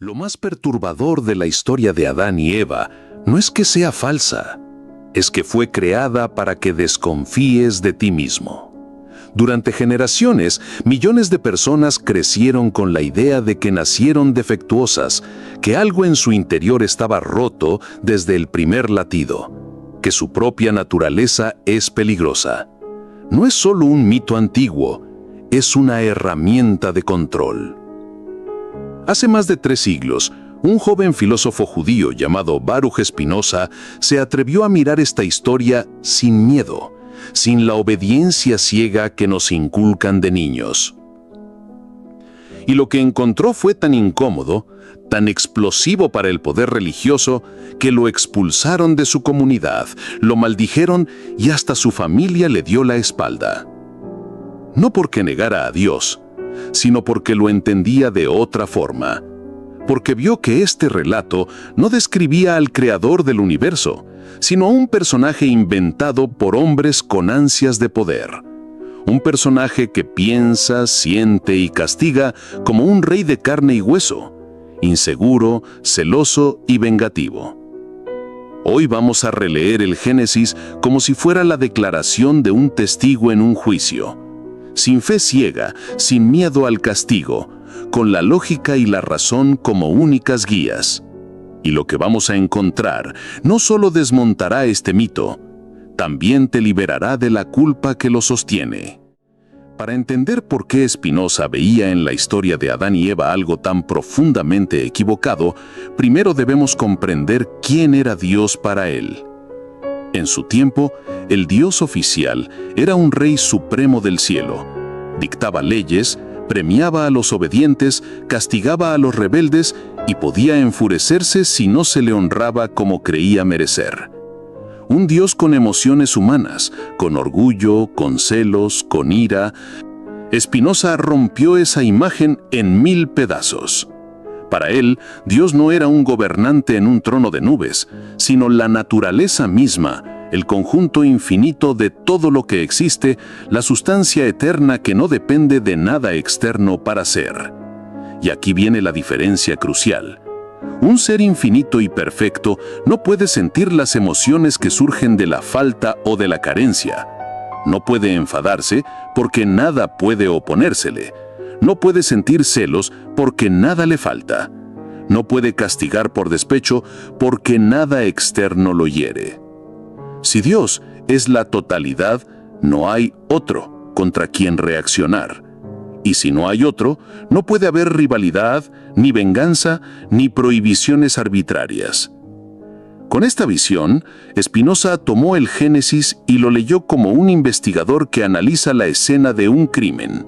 Lo más perturbador de la historia de Adán y Eva no es que sea falsa, es que fue creada para que desconfíes de ti mismo. Durante generaciones, millones de personas crecieron con la idea de que nacieron defectuosas, que algo en su interior estaba roto desde el primer latido, que su propia naturaleza es peligrosa. No es solo un mito antiguo, es una herramienta de control. Hace más de 3 siglos, un joven filósofo judío llamado Baruch Spinoza se atrevió a mirar esta historia sin miedo, sin la obediencia ciega que nos inculcan de niños. Y lo que encontró fue tan incómodo, tan explosivo para el poder religioso, que lo expulsaron de su comunidad, lo maldijeron y hasta su familia le dio la espalda. No porque negara a Dios, sino porque lo entendía de otra forma, porque vio que este relato no describía al creador del universo, sino a un personaje inventado por hombres con ansias de poder. Un personaje que piensa, siente y castiga como un rey de carne y hueso, inseguro, celoso y vengativo. Hoy vamos a releer el Génesis como si fuera la declaración de un testigo en un juicio, sin fe ciega, sin miedo al castigo, con la lógica y la razón como únicas guías. Y lo que vamos a encontrar no solo desmontará este mito, también te liberará de la culpa que lo sostiene. Para entender por qué Spinoza veía en la historia de Adán y Eva algo tan profundamente equivocado, primero debemos comprender quién era Dios para él. En su tiempo, el Dios oficial era un rey supremo del cielo. Dictaba leyes, premiaba a los obedientes, castigaba a los rebeldes y podía enfurecerse si no se le honraba como creía merecer. Un Dios con emociones humanas, con orgullo, con celos, con ira. Spinoza rompió esa imagen en 1000 pedazos. Para él, Dios no era un gobernante en un trono de nubes, sino la naturaleza misma, el conjunto infinito de todo lo que existe, la sustancia eterna que no depende de nada externo para ser. Y aquí viene la diferencia crucial. Un ser infinito y perfecto no puede sentir las emociones que surgen de la falta o de la carencia. No puede enfadarse porque nada puede oponérsele. No puede sentir celos porque nada le falta. No puede castigar por despecho porque nada externo lo hiere. Si Dios es la totalidad, no hay otro contra quien reaccionar. Y si no hay otro, no puede haber rivalidad, ni venganza, ni prohibiciones arbitrarias. Con esta visión, Spinoza tomó el Génesis y lo leyó como un investigador que analiza la escena de un crimen.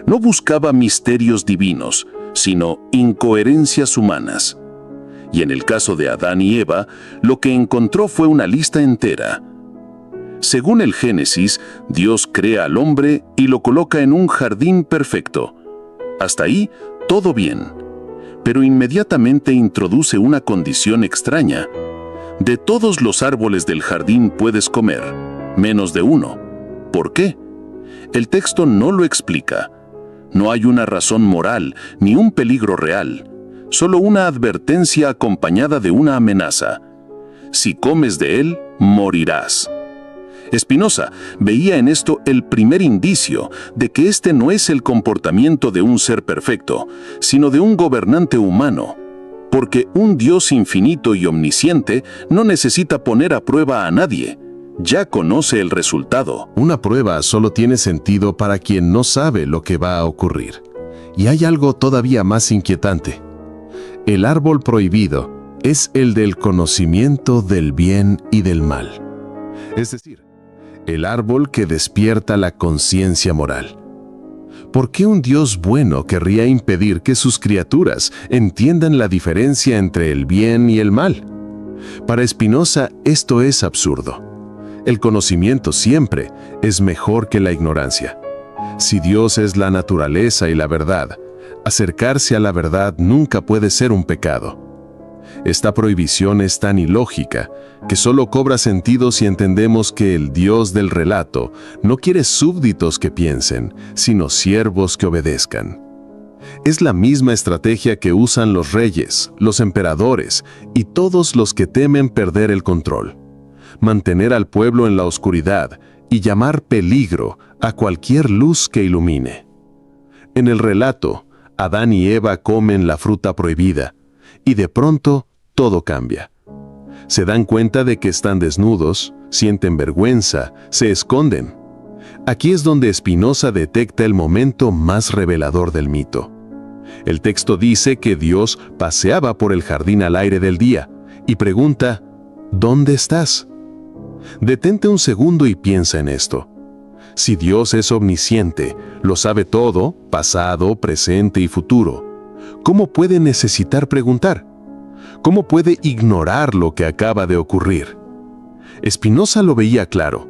No buscaba misterios divinos, sino incoherencias humanas. Y en el caso de Adán y Eva, lo que encontró fue una lista entera. Según el Génesis, Dios crea al hombre y lo coloca en un jardín perfecto. Hasta ahí, todo bien. Pero inmediatamente introduce una condición extraña. De todos los árboles del jardín puedes comer, menos de uno. ¿Por qué? El texto no lo explica. No hay una razón moral, ni un peligro real. Solo una advertencia acompañada de una amenaza. Si comes de él, morirás. Spinoza veía en esto el primer indicio de que este no es el comportamiento de un ser perfecto, sino de un gobernante humano. Porque un Dios infinito y omnisciente no necesita poner a prueba a nadie. Ya conoce el resultado. Una prueba solo tiene sentido para quien no sabe lo que va a ocurrir. Y hay algo todavía más inquietante. El árbol prohibido es el del conocimiento del bien y del mal. Es decir, el árbol que despierta la conciencia moral. ¿Por qué un Dios bueno querría impedir que sus criaturas entiendan la diferencia entre el bien y el mal? Para Spinoza, esto es absurdo. El conocimiento siempre es mejor que la ignorancia. Si Dios es la naturaleza y la verdad, acercarse a la verdad nunca puede ser un pecado. Esta prohibición es tan ilógica que solo cobra sentido si entendemos que el Dios del relato no quiere súbditos que piensen, sino siervos que obedezcan. Es la misma estrategia que usan los reyes, los emperadores y todos los que temen perder el control. Mantener al pueblo en la oscuridad y llamar peligro a cualquier luz que ilumine. En el relato, Adán y Eva comen la fruta prohibida y de pronto todo cambia. Se dan cuenta de que están desnudos, sienten vergüenza, se esconden. Aquí es donde Spinoza detecta el momento más revelador del mito. El texto dice que Dios paseaba por el jardín al aire del día y pregunta, ¿dónde estás? Detente un segundo y piensa en esto. Si Dios es omnisciente, lo sabe todo, pasado, presente y futuro, ¿cómo puede necesitar preguntar? ¿Cómo puede ignorar lo que acaba de ocurrir? Spinoza lo veía claro.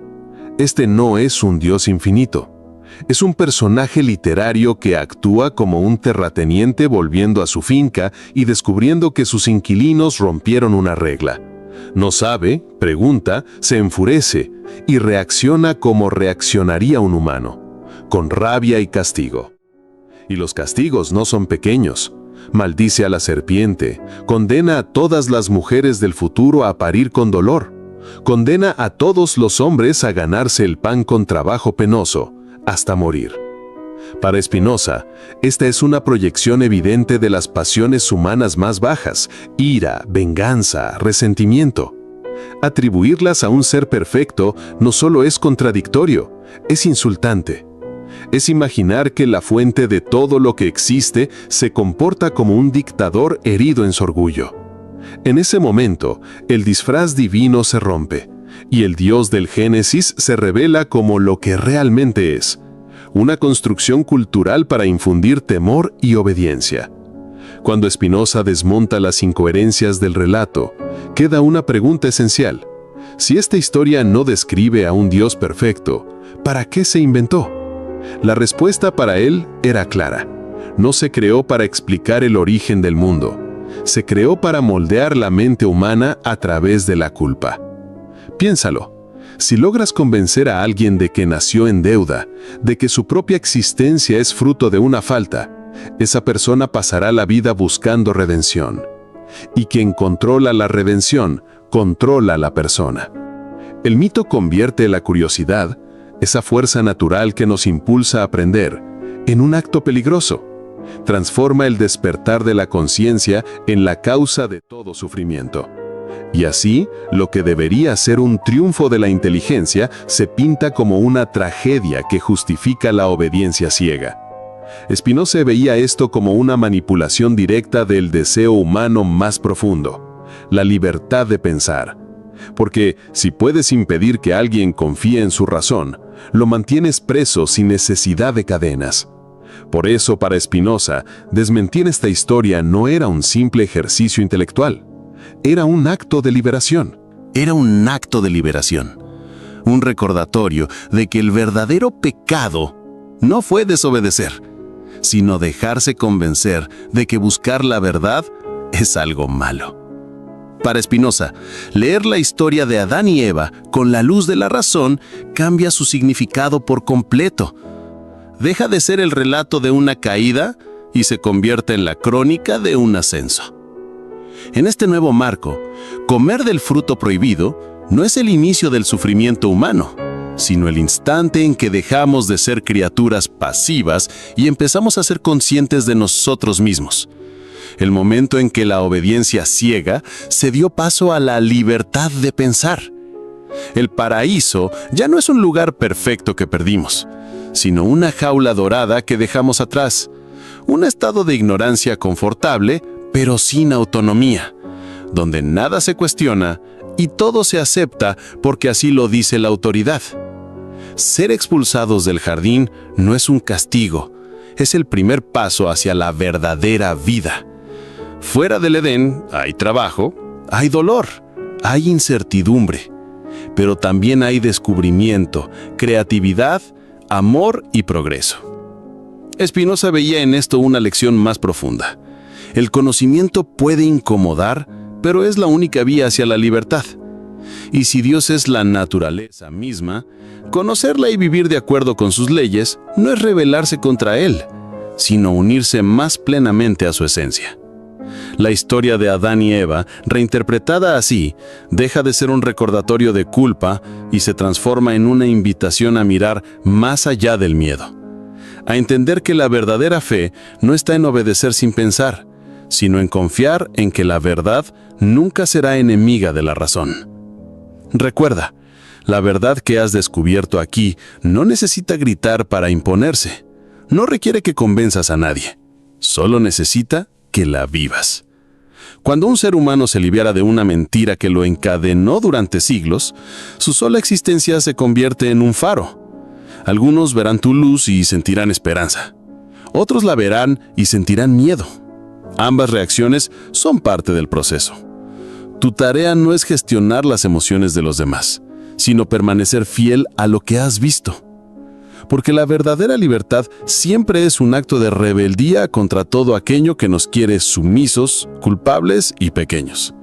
Este no es un Dios infinito. Es un personaje literario que actúa como un terrateniente volviendo a su finca y descubriendo que sus inquilinos rompieron una regla. No sabe, pregunta, se enfurece y reacciona como reaccionaría un humano, con rabia y castigo. Y los castigos no son pequeños. Maldice a la serpiente, condena a todas las mujeres del futuro a parir con dolor, condena a todos los hombres a ganarse el pan con trabajo penoso, hasta morir. Para Spinoza, esta es una proyección evidente de las pasiones humanas más bajas, ira, venganza, resentimiento. Atribuirlas a un ser perfecto no solo es contradictorio, es insultante. Es imaginar que la fuente de todo lo que existe se comporta como un dictador herido en su orgullo. En ese momento, el disfraz divino se rompe, y el Dios del Génesis se revela como lo que realmente es, una construcción cultural para infundir temor y obediencia. Cuando Spinoza desmonta las incoherencias del relato, queda una pregunta esencial. Si esta historia no describe a un Dios perfecto, ¿para qué se inventó? La respuesta para él era clara. No se creó para explicar el origen del mundo. Se creó para moldear la mente humana a través de la culpa. Piénsalo. Si logras convencer a alguien de que nació en deuda, de que su propia existencia es fruto de una falta, esa persona pasará la vida buscando redención. Y quien controla la redención, controla a la persona. El mito convierte la curiosidad, esa fuerza natural que nos impulsa a aprender, en un acto peligroso. Transforma el despertar de la conciencia en la causa de todo sufrimiento. Y así, lo que debería ser un triunfo de la inteligencia se pinta como una tragedia que justifica la obediencia ciega. Spinoza veía esto como una manipulación directa del deseo humano más profundo, la libertad de pensar. Porque si puedes impedir que alguien confíe en su razón, lo mantienes preso sin necesidad de cadenas. Por eso, para Spinoza, desmentir esta historia no era un simple ejercicio intelectual. Era un acto de liberación. Era un acto de liberación. Un recordatorio de que el verdadero pecado no fue desobedecer, sino dejarse convencer de que buscar la verdad es algo malo. Para Spinoza, leer la historia de Adán y Eva con la luz de la razón cambia su significado por completo. Deja de ser el relato de una caída y se convierte en la crónica de un ascenso. En este nuevo marco, comer del fruto prohibido no es el inicio del sufrimiento humano, sino el instante en que dejamos de ser criaturas pasivas y empezamos a ser conscientes de nosotros mismos. El momento en que la obediencia ciega se dio paso a la libertad de pensar. El paraíso ya no es un lugar perfecto que perdimos, sino una jaula dorada que dejamos atrás, un estado de ignorancia confortable, pero sin autonomía, donde nada se cuestiona y todo se acepta porque así lo dice la autoridad. Ser expulsados del jardín no es un castigo, es el primer paso hacia la verdadera vida. Fuera del Edén hay trabajo, hay dolor, hay incertidumbre, pero también hay descubrimiento, creatividad, amor y progreso. Spinoza veía en esto una lección más profunda. El conocimiento puede incomodar, pero es la única vía hacia la libertad. Y si Dios es la naturaleza misma, conocerla y vivir de acuerdo con sus leyes no es rebelarse contra Él, sino unirse más plenamente a su esencia. La historia de Adán y Eva, reinterpretada así, deja de ser un recordatorio de culpa y se transforma en una invitación a mirar más allá del miedo, a entender que la verdadera fe no está en obedecer sin pensar, sino en confiar en que la verdad nunca será enemiga de la razón. Recuerda, la verdad que has descubierto aquí no necesita gritar para imponerse, no requiere que convenzas a nadie, solo necesita que la vivas. Cuando un ser humano se libera de una mentira que lo encadenó durante siglos, su sola existencia se convierte en un faro. Algunos verán tu luz y sentirán esperanza. Otros la verán y sentirán miedo. Ambas reacciones son parte del proceso. Tu tarea no es gestionar las emociones de los demás, sino permanecer fiel a lo que has visto. Porque la verdadera libertad siempre es un acto de rebeldía contra todo aquello que nos quiere sumisos, culpables y pequeños.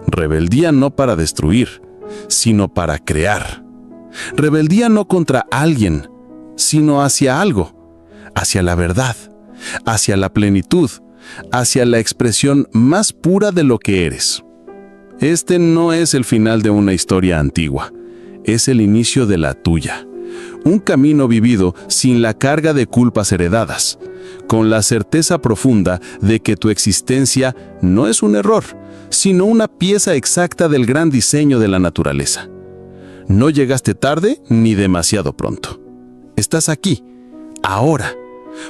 Rebeldía no para destruir, sino para crear. Rebeldía no contra alguien, sino hacia algo, hacia la verdad, hacia la plenitud, hacia la expresión más pura de lo que eres. Este no es el final de una historia antigua, es el inicio de la tuya. Un camino vivido sin la carga de culpas heredadas, con la certeza profunda de que tu existencia no es un error, sino una pieza exacta del gran diseño de la naturaleza. No llegaste tarde ni demasiado pronto. Estás aquí, ahora,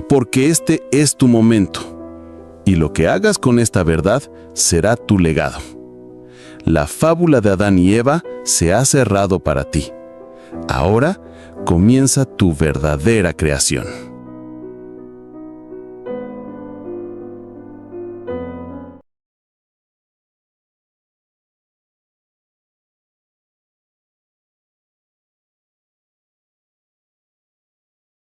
porque este es tu momento. Y lo que hagas con esta verdad será tu legado. La fábula de Adán y Eva se ha cerrado para ti. Ahora comienza tu verdadera creación.